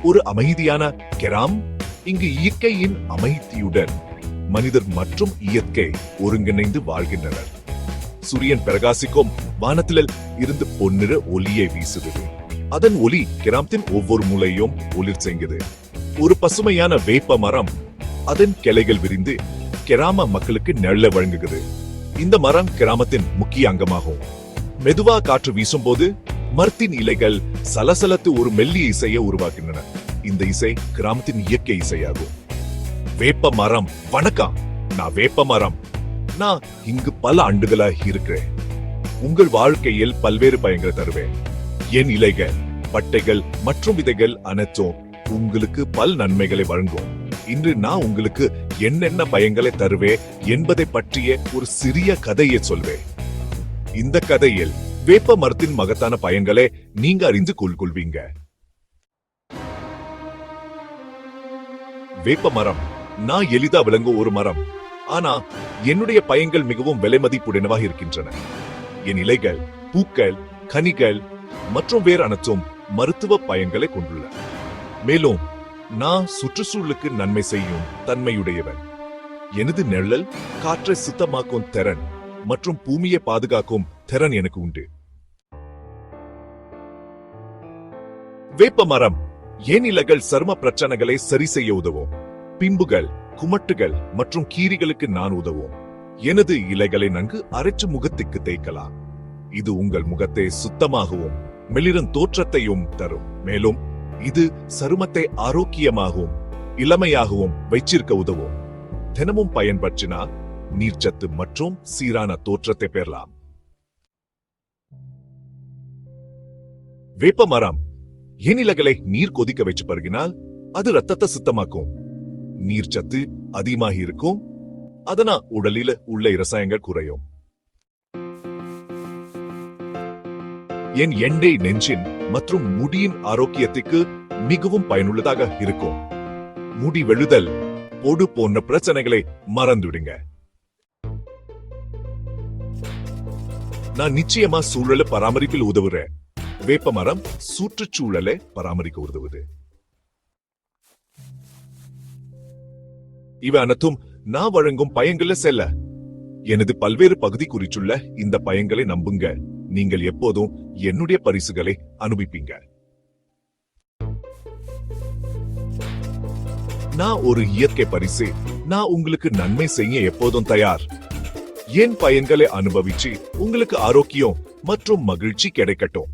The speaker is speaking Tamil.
ஒரு அமைதியான கிராம். இங்கு இயற்கையின் அமைதியுடன் மனிதர் மற்றும் இயற்கை ஒருங்கிணைந்து வாழ்கின்றனர். சூரியன் பிரகாசிக்கும் வானத்தில் இருந்து பொன்னிற ஒளியை வீசுகிறது. அதன் ஒளி கிராமத்தின் ஒவ்வொரு மூலையும் ஒளிர் செய்கிறது. ஒரு பசுமையான வேப்ப மரம் அதன் கிளைகள் விரிந்து கிராம மக்களுக்கு நிழலை வழங்குகிறது. இந்த மரம் கிராமத்தின் முக்கிய அங்கமாகும். மெதுவா காற்று வீசும் போது மரத்தின் இலைகள் சலசலத்து ஒரு மெல்லிய இசையை உருவாக்கின்றன. இந்த இசை கிராமத்தின் இயற்கை இசையாகும். வேப்ப மரம், வணக்கம். நான் வேப்ப மரம். நான் இங்கு பல ஆண்டுகளா இருக்கிறேன். உங்கள் வாழ்க்கையில் பல்வேறு பயன்களை தருவேன். என் இலைகள், பட்டைகள் மற்றும் விதைகள் அனைத்தும் உங்களுக்கு பல நன்மைகளை வழங்கும். இன்று நான் உங்களுக்கு என்னென்ன பயன்களை தருவேன் என்பதை பற்றிய ஒரு சிறிய கதையை சொல்வேன். இந்த கதையில் வேப்ப மரத்தின் மகத்தான பயன்களை நீங்க அறிந்து கொள்வீங்க. வேப்ப மரம் நான் எளிதா விளங்கும் ஒரு மரம். ஆனா என்னுடைய பயன்கள் மிகவும் விலை மதிப்புடையனவாக இருக்கின்றன. என் இலைகள், பூக்கள், கனிகள் மற்றும் வேறு அனைத்தும் மருத்துவ பயன்களை கொண்டுள்ளன. மேலும் நான் சுற்றுச்சூழலுக்கு நன்மை செய்யும் தன்மையுடையவன். எனது நிழல் காற்றை சுத்தமாக்கும் திறன் மற்றும் பூமியை பாதுகாக்கும் திறன் எனக்கு உண்டு. வேப்ப மரம் என் இலைகள் சரும பிரச்சனைகளை சரி செய்ய உதவும். பிம்புகள், குமட்டுகள் மற்றும் கீரிகளுக்கு நான் உதவும். எனது இலைகளை நன்கு அரைச்சு முகத்துக்கு தேய்க்கலாம். இது உங்கள் முகத்தை சுத்தமாகவும் மெளிரும் தோற்றத்தையும் தரும். மேலும் இது சருமத்தை ஆரோக்கியமாகவும் இளமையாகவும் வைச்சிருக்க உதவும். தினமும் பயன்பற்றினா நீர்ச்சத்து மற்றும் சீரான தோற்றத்தை பெறலாம். வேப்ப மரம் என் இலைகளை நீர் கொதிக்க வச்சு பருகினால் அது ரத்தத்தை சுத்தமாக்கும். நீர்ச்சத்து அதிகமாக இருக்கும். அதனால் உடலில் உள்ள இரசாயங்கள் குறையும். என் எண்ணெய் நெஞ்சின் மற்றும் முடியின் ஆரோக்கியத்துக்கு மிகவும் பயனுள்ளதாக இருக்கும். முடி வெளுதல், பொடு போன்ற பிரச்சனைகளை மறந்துவிடுங்க. நான் நிச்சயமா சூழலை பராமரிப்பில் உதவுறேன். வேப்ப மரம் சுற்றுச்சூழலை பராமரிக்க உதவுது. இவை அனைத்தும் நான் வழங்கும் பயன்களை செல்ல. எனது பல்வேறு பகுதி குறிச்சுள்ள இந்த பயன்களை நம்புங்க. நீங்கள் எப்போதும் என்னுடைய பரிசுகளை அனுபவிப்பீங்க. நான் ஒரு இயற்கை பரிசு. நான் உங்களுக்கு நன்மை செய்ய எப்போதும் தயார். என் பயன்களை அனுபவிச்சு உங்களுக்கு ஆரோக்கியம் மற்றும் மகிழ்ச்சி கிடைக்கட்டும்.